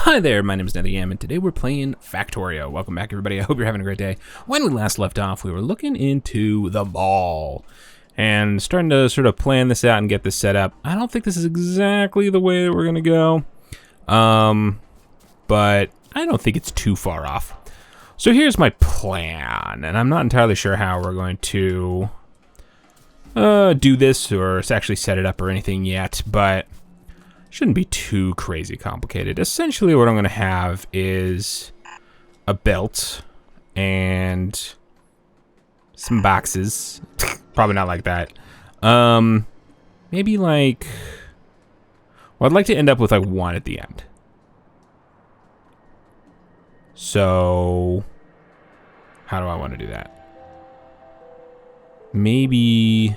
Hi there, my name is NetherYam, and today we're playing Factorio. Welcome back, everybody. I hope you're having a great day. When we last left off, we were looking into the ball and starting to sort of plan this out and get this set up. I don't think this is exactly the way that we're going to go, but I don't think it's too far off. So here's my plan, and I'm not entirely sure how we're going to do this or actually set it up or anything yet, but shouldn't be too crazy complicated. Essentially what I'm going to have is a belt and some boxes. Probably not like that. Maybe like, well, I'd like to end up with like one at the end. So how do I want to do that? Maybe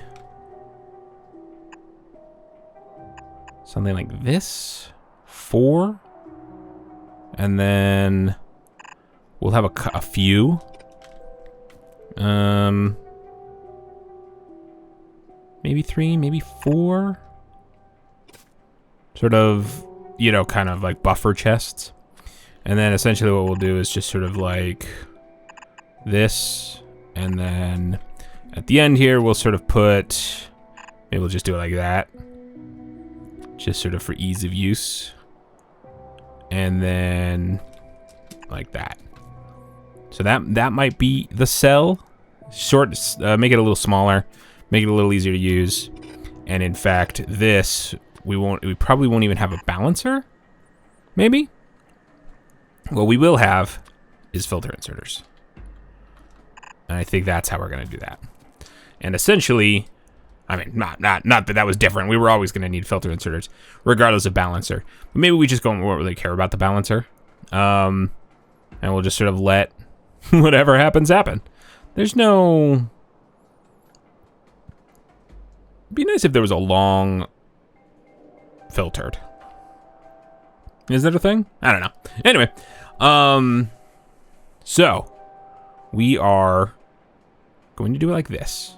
something like this, 4, and then we'll have a few. Maybe 3, maybe 4. Sort of, you know, kind of like buffer chests. And then essentially what we'll do is just sort of like this, and then at the end here we'll sort of put, maybe we'll just do it like that. Just sort of for ease of use. And then like that. So that might be the cell. Make it a little smaller, make it a little easier to use. And in fact, this we probably won't even have a balancer. Maybe. What we will have is filter inserters. And I think that's how we're gonna do that. And essentially, I mean, not that was different. We were always going to need filter inserters, regardless of balancer. But maybe we just won't really care about the balancer. And we'll just sort of let whatever happens happen. There's no... It'd be nice if there was a long filtered. Is that a thing? I don't know. Anyway, so we are going to do it like this.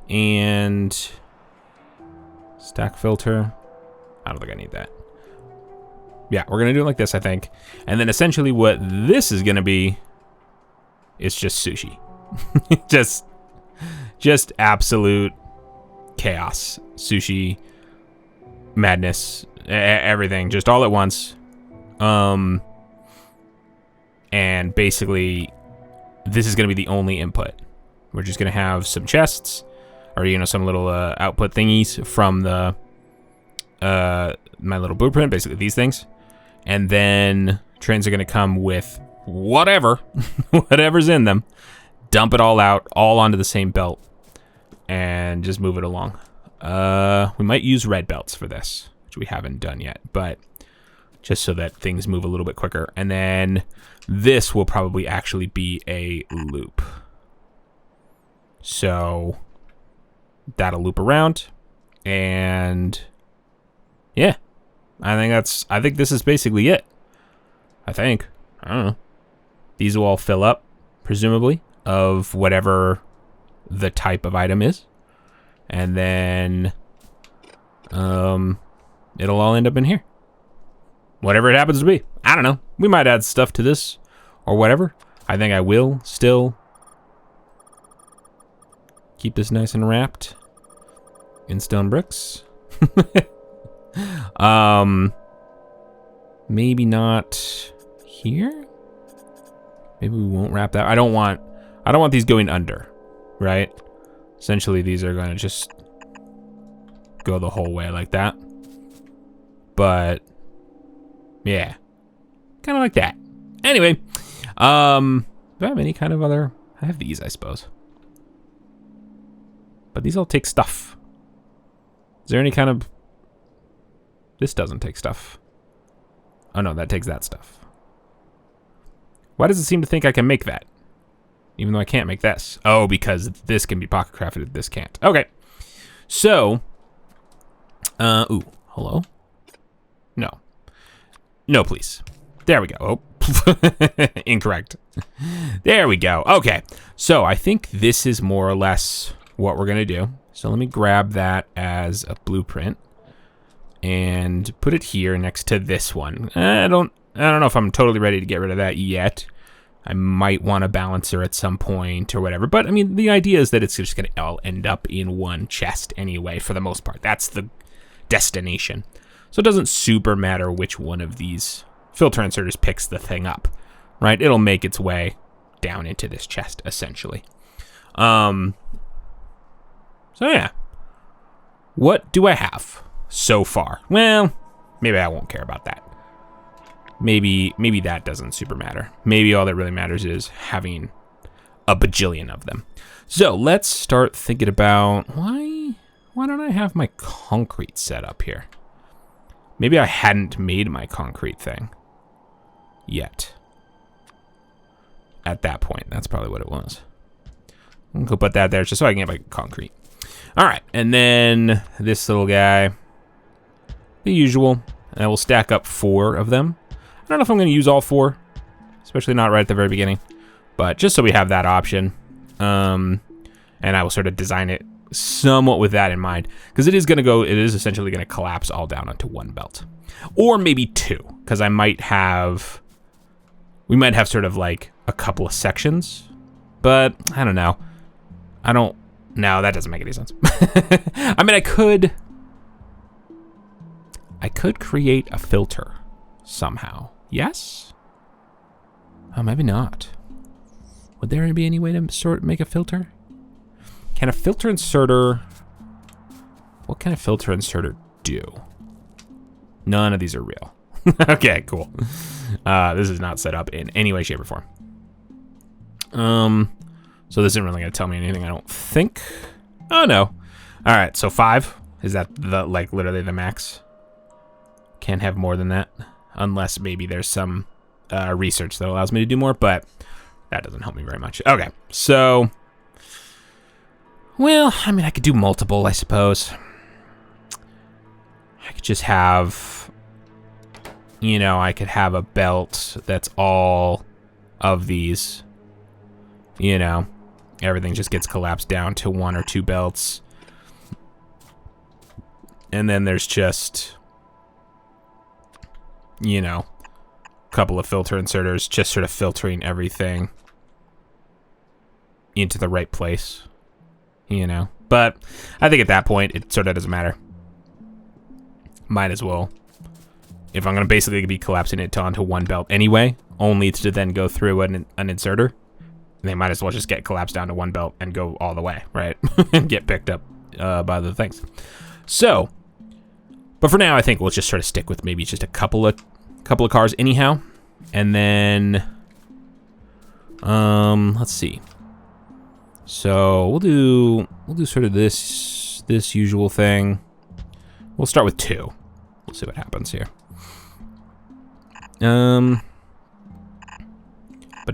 And stack filter. I don't think I need that. Yeah, we're gonna do it like this, I think. And then essentially what this is gonna be is just sushi. just absolute chaos. Sushi, madness, everything, just all at once. And basically this is gonna be the only input. We're just gonna have some chests, or, you know, some little output thingies from the my little blueprint, basically these things. And then trains are gonna come with whatever, whatever's in them, dump it all out, all onto the same belt, and just move it along. We might use red belts for this, which we haven't done yet, but just so that things move a little bit quicker. And then this will probably actually be a loop. So that'll loop around, and yeah, I think this is basically it. I don't know. These will all fill up, presumably, of whatever the type of item is, and then it'll all end up in here. Whatever it happens to be. I don't know. We might add stuff to this or whatever. I think I will still keep this nice and wrapped in stone bricks. Maybe not here. Maybe we won't wrap that. I don't want these going under, right? Essentially, these are going to just go the whole way like that. But yeah, kind of like that. Anyway, do I have any kind of other? I have these, I suppose. But these all take stuff. Is there any kind of... This doesn't take stuff. Oh no, that takes that stuff. Why does it seem to think I can make that? Even though I can't make this. Oh, because this can be pocket crafted, this can't. Okay. So, ooh, hello? No. No, please. There we go. Oh, incorrect. There we go. Okay. So I think this is more or less what we're gonna do. So let me grab that as a blueprint and put it here next to this one. I don't I don't know if I'm totally ready to get rid of that yet. I might want a balancer at some point or whatever. But, I mean, the idea is that it's just going to all end up in one chest anyway, for the most part. That's the destination. So it doesn't super matter which one of these filter inserters picks the thing up, right? It'll make its way down into this chest, essentially. So, yeah. What do I have so far? Well, maybe I won't care about that. Maybe that doesn't super matter. Maybe all that really matters is having a bajillion of them. So let's start thinking about why don't I have my concrete set up here? Maybe I hadn't made my concrete thing yet. At that point, that's probably what it was. I'm gonna go put that there just so I can get my concrete. All right, and then this little guy, the usual, and I will stack up 4 of them. I don't know if I'm going to use all 4, especially not right at the very beginning, but just so we have that option. And I will sort of design it somewhat with that in mind, because it is essentially going to collapse all down onto one belt, or maybe 2, because we might have sort of like a couple of sections, but I don't know. No, that doesn't make any sense. I mean, I could create a filter somehow. Yes? Oh, maybe not. Would there be any way to make a filter? Can a filter inserter... What can a filter inserter do? None of these are real. Okay, cool. This is not set up in any way, shape, or form. So this isn't really going to tell me anything, I don't think. Oh, no. All right, so 5. Is that literally the max? Can't have more than that. Unless maybe there's some research that allows me to do more, but that doesn't help me very much. Okay, so... Well, I mean, I could do multiple, I suppose. I could just have... I could have a belt that's all of these. Everything just gets collapsed down to 1 or 2 belts. And then there's just... a couple of filter inserters just sort of filtering everything into the right place, But I think at that point, it sort of doesn't matter. Might as well. If I'm going to basically be collapsing it onto one belt anyway, only to then go through an inserter, they might as well just get collapsed down to one belt and go all the way, right? And get picked up by the things. So... But for now, I think we'll just sort of stick with maybe just a couple of cars anyhow. And then, let's see. So we'll do sort of this usual thing. We'll start with 2. We'll see what happens here. But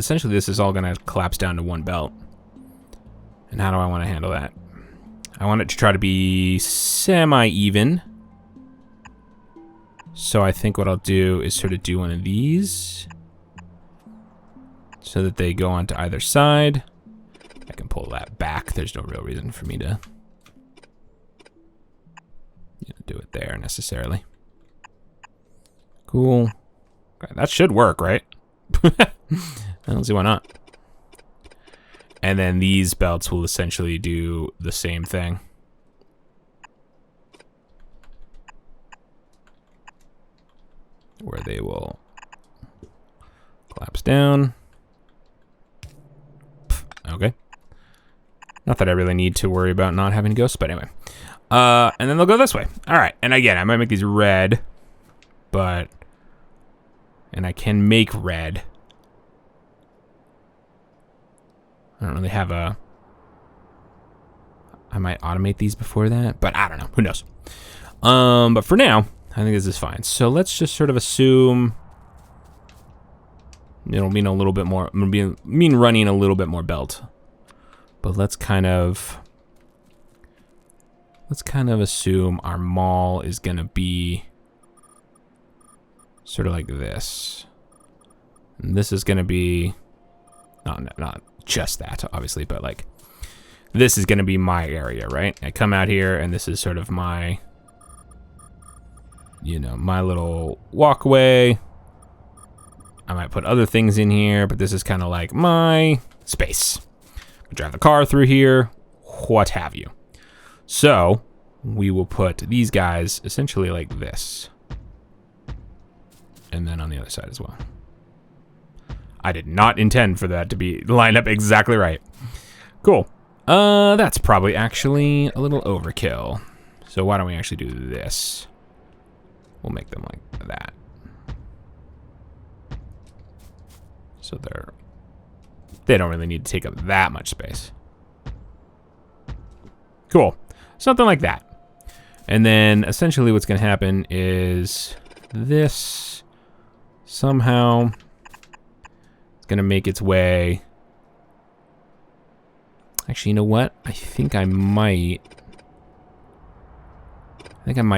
essentially this is all gonna collapse down to one belt. And how do I want to handle that? I want it to try to be semi-even. So I think what I'll do is sort of do one of these so that they go onto either side. I can pull that back. There's no real reason for me to do it there necessarily. Cool. Okay, that should work, right? I don't see why not. And then these belts will essentially do the same thing. Where they will collapse down. Okay. Not that I really need to worry about not having ghosts, but anyway. And then they'll go this way. All right, and again, I might make these red, but... And I can make red. I don't really have a... I might automate these before that, but I don't know. Who knows? But for now... I think this is fine. So let's just sort of assume it'll mean a little bit more, mean running a little bit more belt. But let's kind of assume our mall is gonna be sort of like this. And this is gonna be not just that, obviously, but like this is gonna be my area, right? I come out here and this is sort of my my little walkway. I might put other things in here, but this is kind of like my space. Drive the car through here, what have you. So we will put these guys essentially like this. And then on the other side as well. I did not intend for that to be lined up exactly right. Cool. That's probably actually a little overkill. So why don't we actually do this? We'll make them like that. So they don't really need to take up that much space. Cool. Something like that. And then essentially what's going to happen is this somehow it's going to make its way. Actually, you know what? I think I might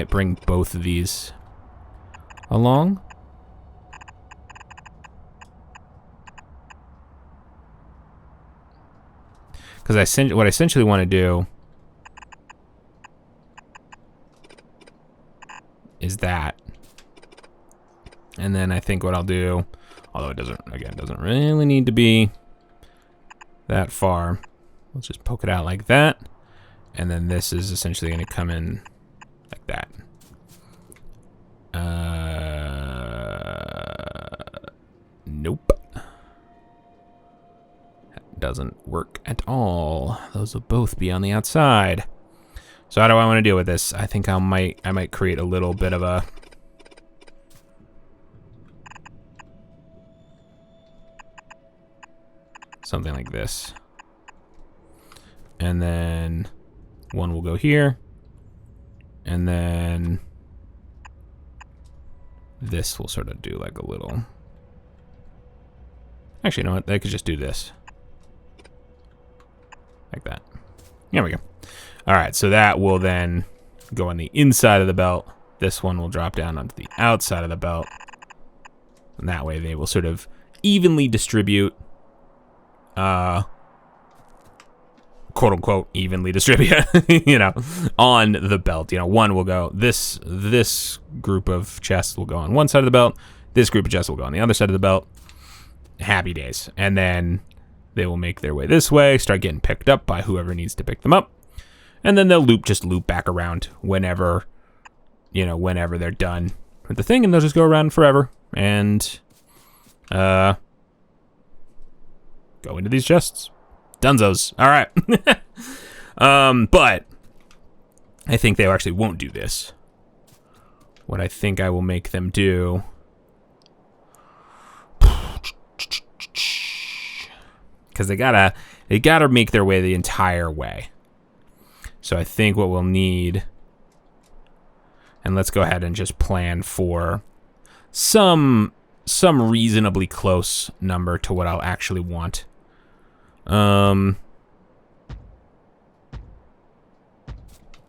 bring both of these along. Because what I essentially want to do is that. And then I think what I'll do, although it doesn't really need to be that far. Let's just poke it out like that. And then this is essentially going to come in like that. Nope. That doesn't work at all. Those will both be on the outside. So how do I want to deal with this? I think I might create a little bit of a something like this. And then one will go here. And then this will sort of do like a little. Actually, you know what? I could just do this. Like that. There we go. All right, so that will then go on the inside of the belt. This one will drop down onto the outside of the belt. And that way they will sort of evenly distribute, quote unquote, evenly distribute, you know, on the belt. You know, one will go, this group of chests will go on one side of the belt. This group of chests will go on the other side of the belt. Happy days. And then they will make their way this way, start getting picked up by whoever needs to pick them up. And then they'll just loop back around whenever they're done with the thing, and they'll just go around forever and go into these chests. Dunzos. All right. But I think they actually won't do this. What I think I will make them do, because they gotta make their way the entire way. So I think what we'll need, and let's go ahead and just plan for some reasonably close number to what I'll actually want.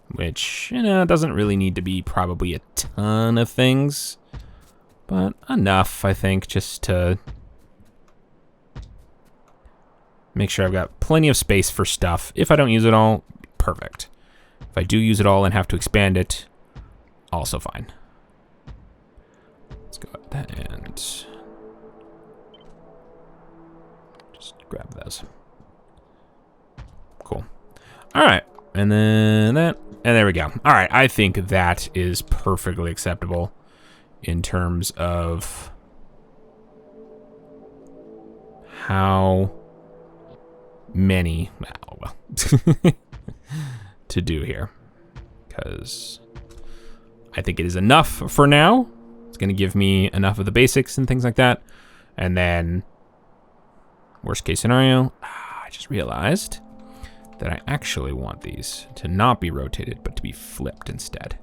Which, you know, doesn't really need to be probably a ton of things, but enough, I think, just to make sure I've got plenty of space for stuff. If I don't use it all, perfect. If I do use it all and have to expand it, also fine. Let's go ahead and just grab those. Cool. All right. And then that, and there we go. All right. I think that is perfectly acceptable in terms of how many, well, to do here, because I think it is enough for now. It's going to give me enough of the basics and things like that. And then worst case scenario, I just realized that I actually want these to not be rotated, but to be flipped instead.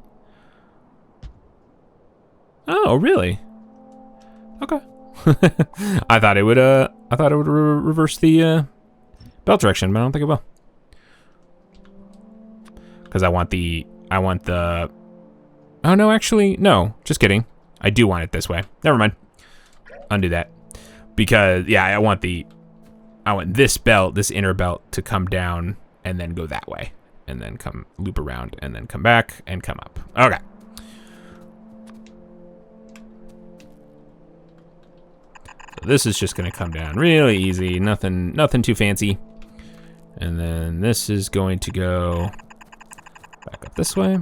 Oh, really? Okay. I thought it would reverse the belt direction, but I don't think it will. Because I want the, oh no, actually, no, just kidding. I do want it this way. Never mind. Undo that. Because, yeah, I want this belt, this inner belt, to come down and then go that way. And then come loop around and then come back and come up. Okay. this is just gonna come down really easy, nothing too fancy. And then this is going to go back up this way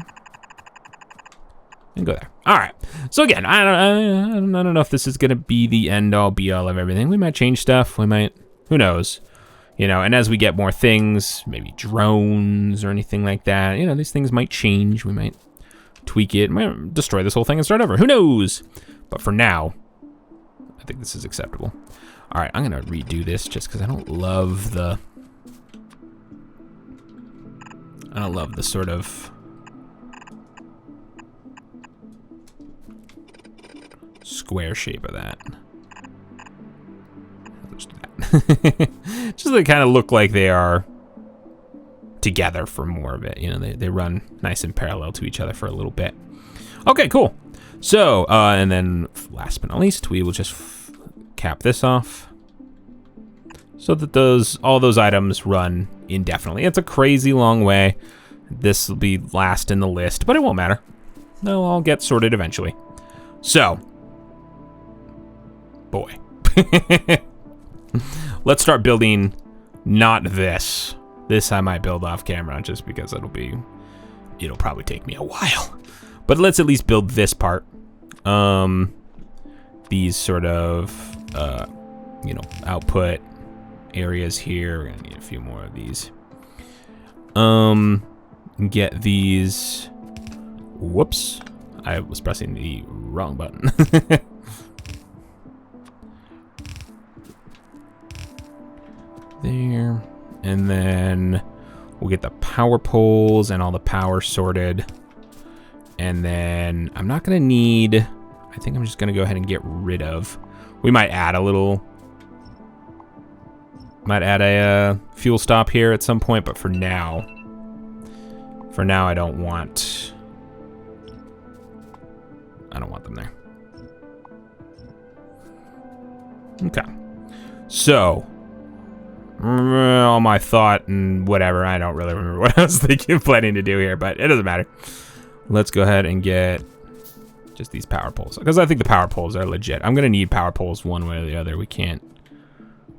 and go there. All right. So again, I don't know if this is gonna be the end all be all of everything. We might change stuff. We might, who knows? You know, and as we get more things, maybe drones or anything like that, you know, these things might change. We might tweak it, might destroy this whole thing and start over. Who knows? But for now, I think this is acceptable. All right, I'm gonna redo this just because I don't love the sort of square shape of that. Let's do that. Just so they kind of look like they are together for more of it. You know, they run nice and parallel to each other for a little bit. Okay, cool. So, and then last but not least, we will just cap this off so that all those items run indefinitely. It's a crazy long way. This will be last in the list, but it won't matter. They'll all get sorted eventually. So, boy. Let's start building not this. This I might build off camera just because it'll probably take me a while. But let's at least build this part. These sort of, you know, output areas here. We're gonna need a few more of these. Get these. Whoops. I was pressing the wrong button. There. And then we'll get the power poles and all the power sorted. And then I'm not gonna need, I think I'm just gonna go ahead and get rid of, we might add a fuel stop here at some point, but for now I don't want them there. Okay. So, all my thought and whatever, I don't really remember what I was planning to do here, but it doesn't matter. Let's go ahead and get just these power poles, because I think the power poles are legit. I'm gonna need power poles one way or the other. We can,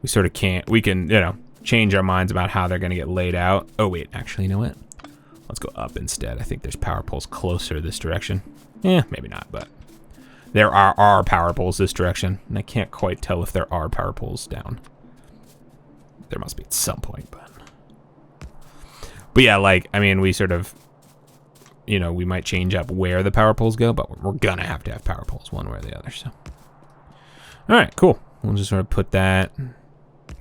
you know, change our minds about how they're gonna get laid out. Oh wait, actually, you know what? Let's go up instead. I think there's power poles closer this direction. Yeah, maybe not, but there are power poles this direction, and I can't quite tell if there are power poles down. There must be at some point, but yeah, like, I mean, we sort of, you know, we might change up where the power poles go, but we're gonna have to have power poles one way or the other, so. All right, cool. We'll just sort of put that,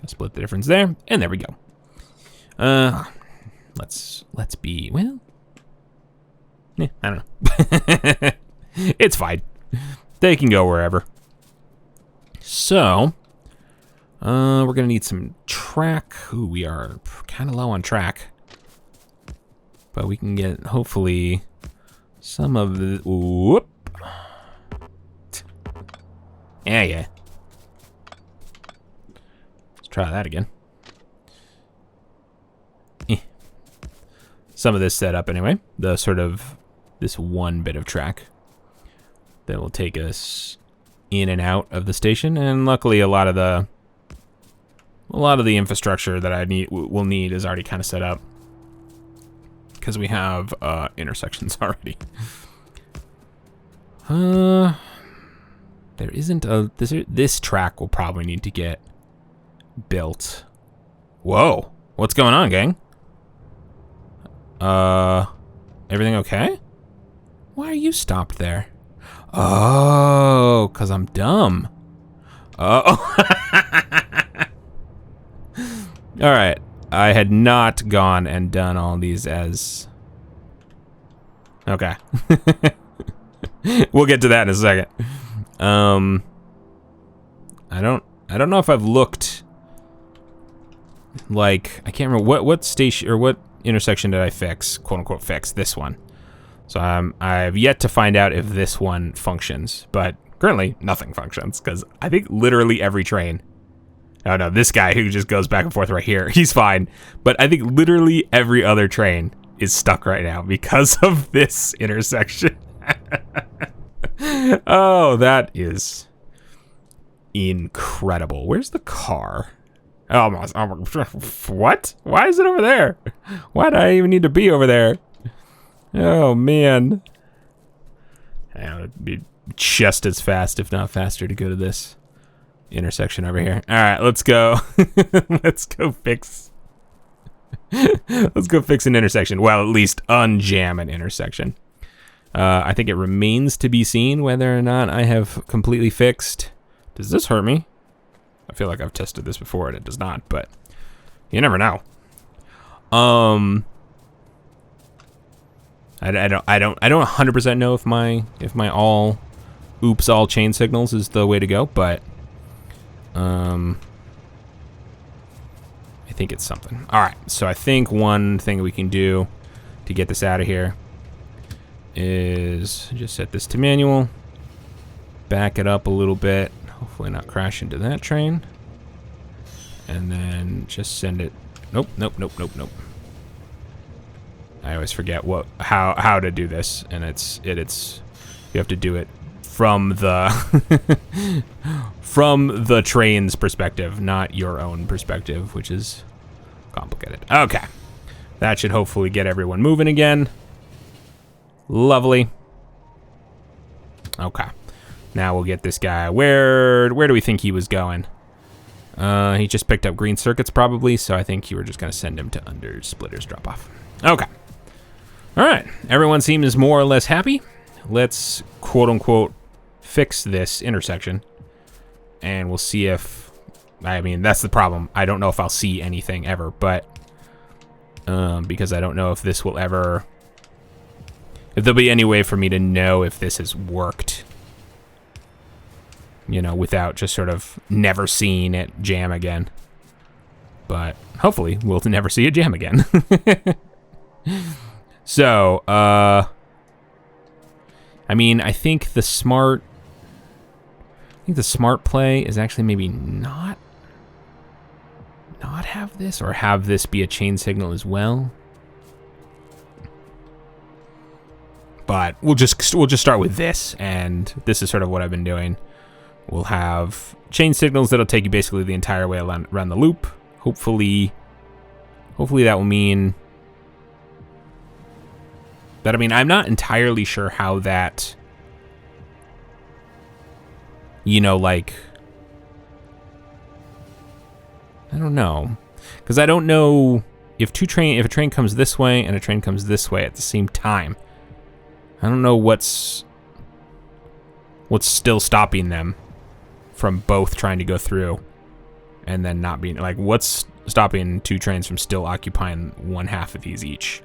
split the difference there, and there we go. Let's be, well, I don't know. It's fine. They can go wherever. So, we're gonna need some track. Ooh, we are kind of low on track. But we can get, hopefully, some of the, whoop. Yeah. Let's try that again. Some of this setup anyway. The sort of, this one bit of track that will take us in and out of the station. And luckily a lot of the infrastructure that we'll need is already kind of set up, because we have intersections already. There isn't a, this track will probably need to get built. Whoa, what's going on, gang? Everything okay? Why are you stopped there? Oh, 'cause I'm dumb. Oh. All right. I had not gone and done all these as... Okay. We'll get to that in a second. I don't know if I've looked, like, I can't remember what station or what intersection did I fix, quote unquote fix, this one. So I've yet to find out if this one functions, but currently nothing functions, because I think literally every train, oh no, this guy who just goes back and forth right here, he's fine, but I think literally every other train is stuck right now because of this intersection. Oh, that is incredible. Where's the car? Oh, what? Why is it over there? Why do I even need to be over there? Oh, man. It'd be just as fast, if not faster, to go to this intersection over here. All right, let's go. Let's go fix. Let's go fix an intersection. Well, at least unjam an intersection. I think it remains to be seen whether or not I have completely fixed. Does this hurt me? I feel like I've tested this before and it does not, but you never know. I don't 100% know if my all chain signals is the way to go, but I think it's something. All right, so I think one thing we can do to get this out of here is just set this to manual, back it up a little bit, hopefully not crash into that train, and then just send it. Nope. I always forget how to do this, and it's you have to do it from the from the train's perspective, not your own perspective, which is complicated. Okay, that should hopefully get everyone moving again. Lovely. Okay, now we'll get this guy. Where do we think he was going? He just picked up green circuits probably, so I think you were just gonna send him to under splitters drop off. Okay. All right, everyone seems more or less happy. Let's quote unquote fix this intersection, and we'll see if, I mean, that's the problem. I don't know if I'll see anything ever, but because I don't know if this will ever, if there'll be any way for me to know if this has worked, you know, without just sort of never seeing it jam again. But hopefully we'll never see it jam again. So, I mean, I think the smart play is actually maybe not have this, or have this be a chain signal as well. But we'll just start with this, and this is sort of what I've been doing. We'll have chain signals that'll take you basically the entire way around the loop. Hopefully that will mean that, I mean, I'm not entirely sure how that, you know, like, I don't know, because I don't know if a train comes this way and a train comes this way at the same time. I don't know what's still stopping them from both trying to go through and then not being, like, what's stopping two trains from still occupying one half of these each.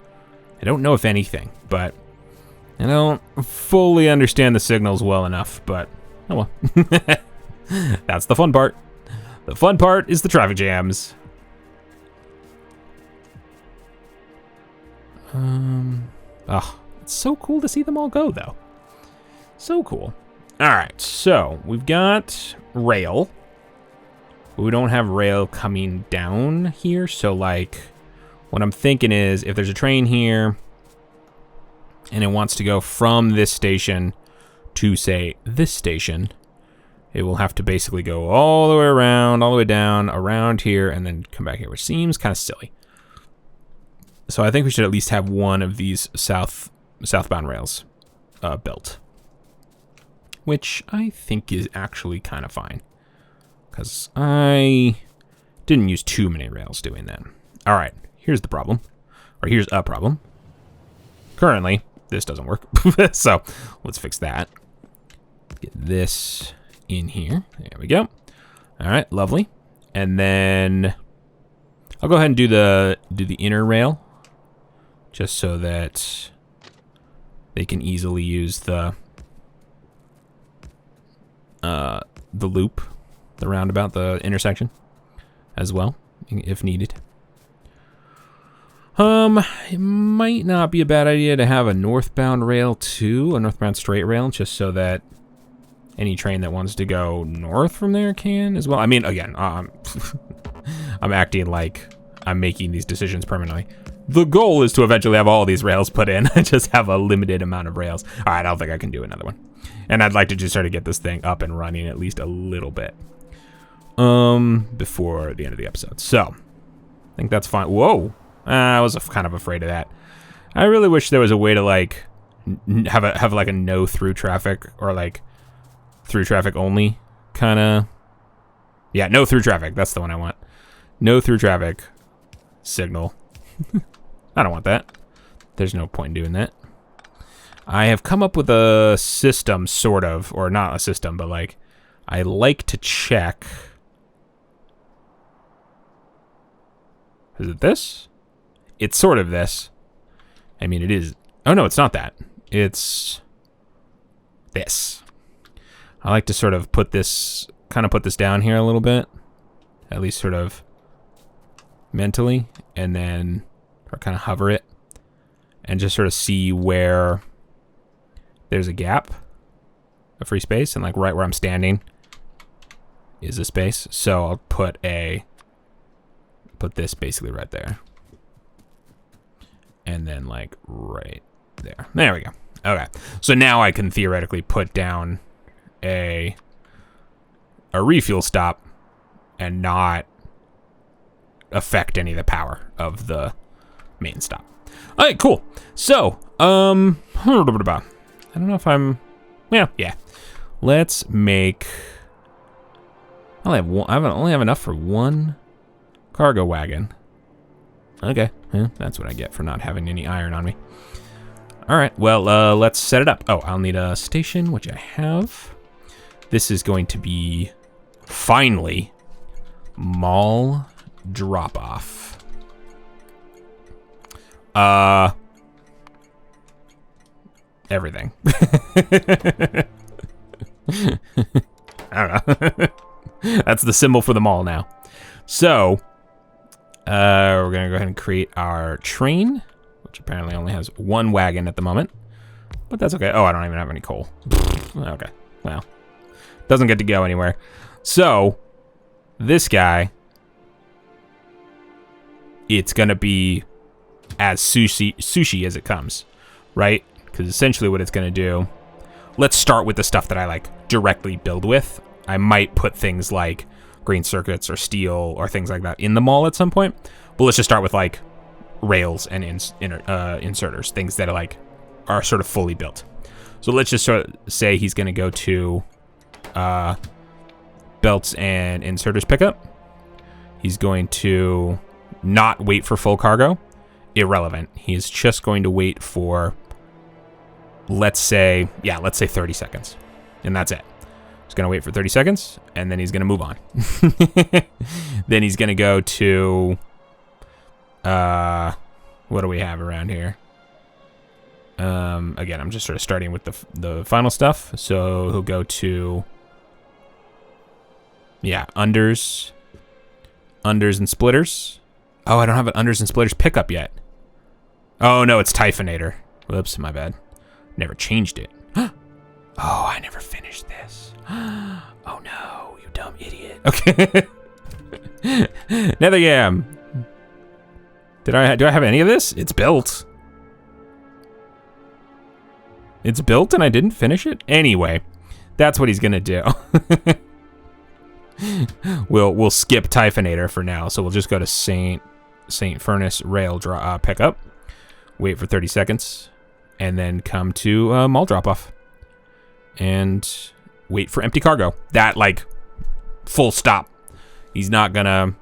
I don't know if anything, but I don't fully understand the signals well enough, but oh well. That's the fun part. The fun part is the traffic jams. Oh, it's so cool to see them all go, though. So cool. All right, so we've got rail. We don't have rail coming down here, so like, what I'm thinking is, if there's a train here and it wants to go from this station to, say, this station, it will have to basically go all the way around, all the way down, around here, and then come back here, which seems kind of silly. So I think we should at least have one of these southbound rails built, which I think is actually kind of fine, because I didn't use too many rails doing that. All right. Here's the problem, or here's a problem. Currently, this doesn't work, so let's fix that. Get this in here. There we go. All right, lovely. And then I'll go ahead and do the inner rail, just so that they can easily use the loop, the roundabout, the intersection as well, if needed. It might not be a bad idea to have a northbound rail too, a northbound straight rail, just so that any train that wants to go north from there can as well. I mean, again, I'm acting like I'm making these decisions permanently. The goal is to eventually have all these rails put in. I just have a limited amount of rails. All right, I don't think I can do another one. And I'd like to just sort of get this thing up and running at least a little bit. before the end of the episode. So, I think that's fine. Whoa. I was kind of afraid of that. I really wish there was a way to, like, have like a no through traffic, or like through traffic only kind of. Yeah, no through traffic. That's the one I want. No through traffic signal. I don't want that. There's no point in doing that. I have come up with a system, sort of, or not a system, but like, I like to check. Is it this? It's sort of this. I mean, it is. Oh, no, it's not that. It's this. I like to sort of put this down here a little bit. At least sort of mentally. And then, or kind of hover it. And just sort of see where there's a gap. A free space. And like right where I'm standing is a space. So I'll put this basically right there. And then like right there. There we go. Okay. So now I can theoretically put down a refuel stop and not affect any of the power of the main stop. All right, cool. So, I don't know if I'm, yeah. Let's make, I only have enough for one cargo wagon. Okay, that's what I get for not having any iron on me. All right, well, let's set it up. Oh, I'll need a station, which I have. This is going to be, finally, mall drop-off. Everything. I don't know. That's the symbol for the mall now. So, we're going to go ahead and create our train, which apparently only has one wagon at the moment. But that's okay. Oh, I don't even have any coal. Okay, well. Doesn't get to go anywhere. So, this guy, it's going to be as sushi as it comes, right? Because essentially what it's going to do, let's start with the stuff that I like directly build with. I might put things like green circuits or steel or things like that in the mall at some point. But let's just start with like rails and inserters, things that are sort of fully built. So let's just sort of say he's going to go to belts and inserters pickup. He's going to not wait for full cargo. Irrelevant. He's just going to wait for, let's say 30 seconds. And that's it. He's going to wait for 30 seconds, and then he's going to move on. Then he's going to go to, what do we have around here? Again, I'm just sort of starting with the final stuff. So he'll go to, unders and splitters. Oh, I don't have an unders and splitters pickup yet. Oh, no, it's Typhonator. Whoops, my bad. Never changed it. Oh, I never finished this. Oh, no, you dumb idiot. Okay. Nethergam. Do I have any of this? It's built. It's built and I didn't finish it? Anyway, that's what he's going to do. We'll skip Typhonator for now, so we'll just go to Saint Furnace Rail pickup. Wait for 30 seconds, and then come to mall drop-off. And wait for empty cargo. That, full stop. He's not gonna...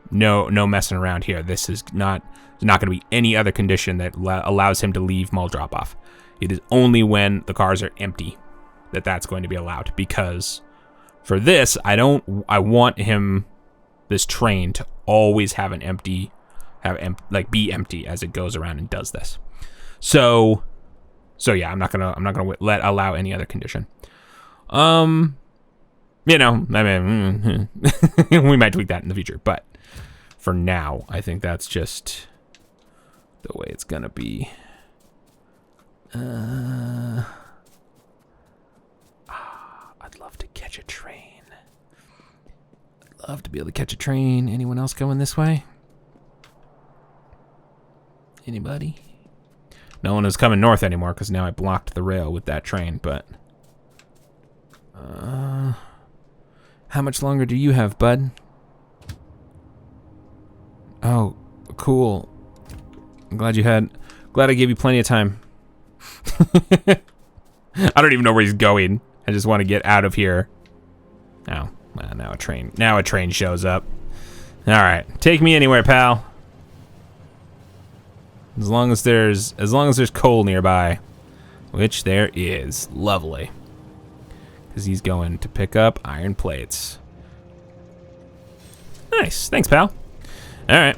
No messing around here. This is not... There's not gonna be any other condition that allows him to leave mall drop-off. It is only when the cars are empty that that's going to be allowed. Because for this, I want this train to always have an empty... be empty as it goes around and does this. So yeah, I'm not gonna allow any other condition. We might tweak that in the future, but for now, I think that's just the way it's gonna be. I'd love to catch a train. I'd love to be able to catch a train. Anyone else going this way? Anybody? No one is coming north anymore because now I blocked the rail with that train, but How much longer do you have, bud? Oh, cool. I'm glad I gave you plenty of time. I don't even know where he's going. I just want to get out of here. Oh, well, now a train shows up. All right, take me anywhere, pal. As long as there's coal nearby, which there is. Lovely. Because he's going to pick up iron plates. Nice, thanks, pal. All right.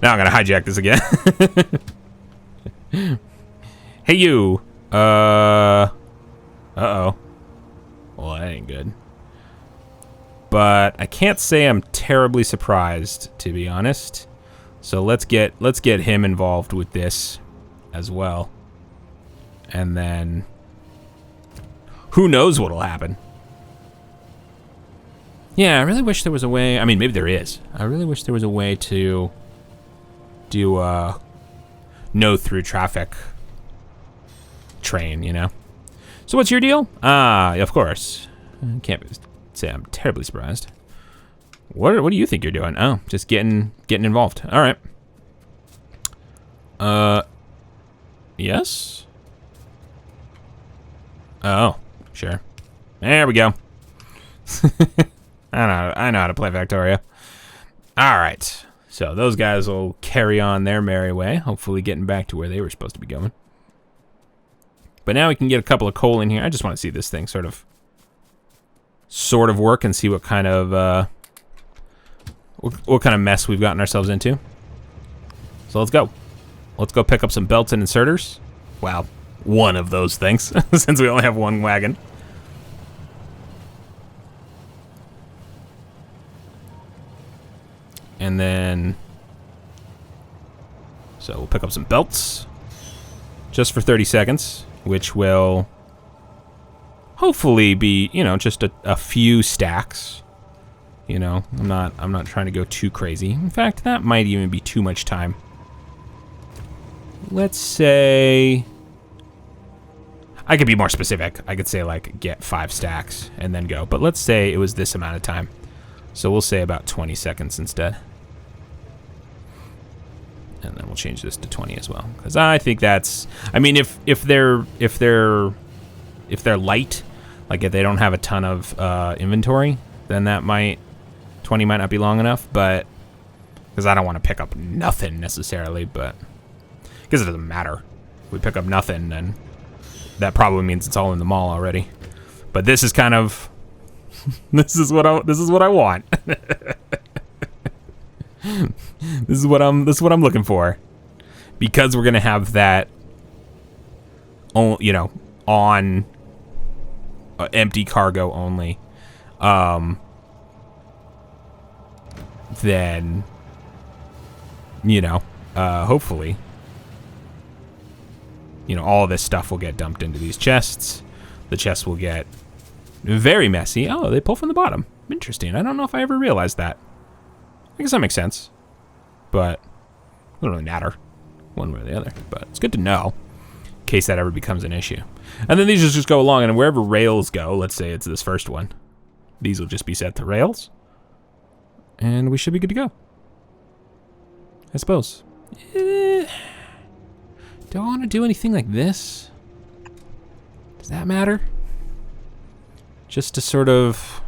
Now I'm gonna hijack this again. Hey, you. Uh-oh. Well, that ain't good. But I can't say I'm terribly surprised, to be honest. So let's get him involved with this as well. And then who knows what'll happen. Yeah, I really wish there was a way. I mean, maybe there is. I really wish there was a way to do no through traffic train, you know? So what's your deal? Of course. I can't say I'm terribly surprised. What do you think you're doing? Oh, just getting involved. All right. Yes? Oh, sure. There we go. I know how to play Factorio. All right. So those guys will carry on their merry way, hopefully getting back to where they were supposed to be going. But now we can get a couple of coal in here. I just want to see this thing sort of work and see what kind of mess we've gotten ourselves into. So let's go. Let's go pick up some belts and inserters. Wow, one of those things, since we only have one wagon. And then, so we'll pick up some belts just for 30 seconds, which will hopefully be, you know, just a few stacks. You know, I'm not trying to go too crazy. In fact, that might even be too much time. Let's say, I could be more specific. I could say like get 5 stacks and then go. But let's say it was this amount of time. So we'll say about 20 seconds instead. And then we'll change this to 20 as well, because I think that's. I mean, if they're light, like if they don't have a ton of inventory, then 20 might not be long enough. But because I don't want to pick up nothing necessarily, but because it doesn't matter. If we pick up nothing, then that probably means it's all in the mall already. But this is kind of. This is what I want. This is what I'm looking for, because we're gonna have that, you know, on empty cargo only. Then, you know, hopefully, you know, all of this stuff will get dumped into these chests. The chests will get very messy. Oh, they pull from the bottom. Interesting. I don't know if I ever realized that. I guess that makes sense, but it doesn't really matter one way or the other. But it's good to know in case that ever becomes an issue. And then these just go along, and wherever rails go, let's say it's this first one, these will just be set to rails, and we should be good to go, I suppose. Do I want to do anything like this? Does that matter? Just to sort of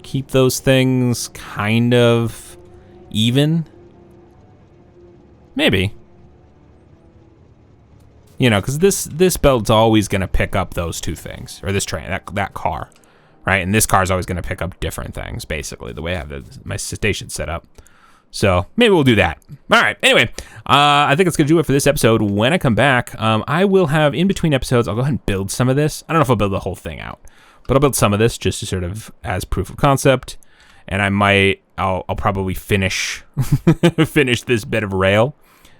keep those things kind of even? Maybe. You know, because this belt's always going to pick up those two things, or this train, that car, right? And this car's always going to pick up different things, basically, the way I have my station set up. So maybe we'll do that. All right. Anyway, I think it's going to do it for this episode. When I come back, I will have, in between episodes, I'll go ahead and build some of this. I don't know if I'll build the whole thing out, but I'll build some of this just to sort of as proof of concept. And I'll probably finish this bit of rail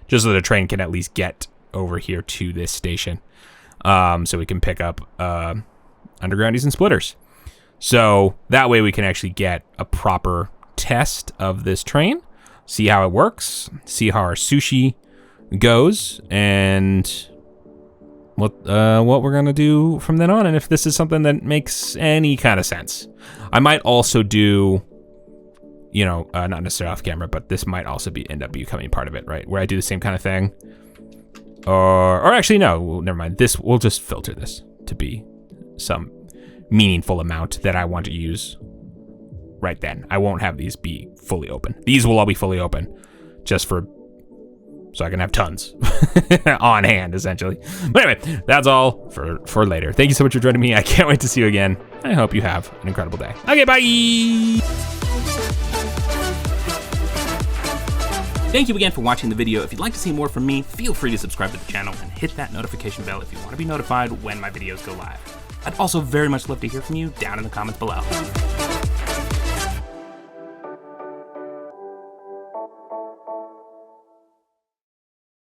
just so the train can at least get over here to this station. So we can pick up undergroundies and splitters. So that way we can actually get a proper test of this train, see how it works, see how our sushi goes, and what we're gonna do from then on, and if this is something that makes any kind of sense. I might also do, you know, not necessarily off camera, but this might also end up becoming part of it, right? Where I do the same kind of thing. Or actually, no, well, never mind. We'll just filter this to be some meaningful amount that I want to use right then. I won't have these be fully open. These will all be fully open just so I can have tons on hand, essentially. But anyway, that's all for later. Thank you so much for joining me. I can't wait to see you again. I hope you have an incredible day. Okay, bye! Thank you again for watching the video. If you'd like to see more from me, feel free to subscribe to the channel and hit that notification bell if you want to be notified when my videos go live. I'd also very much love to hear from you down in the comments below.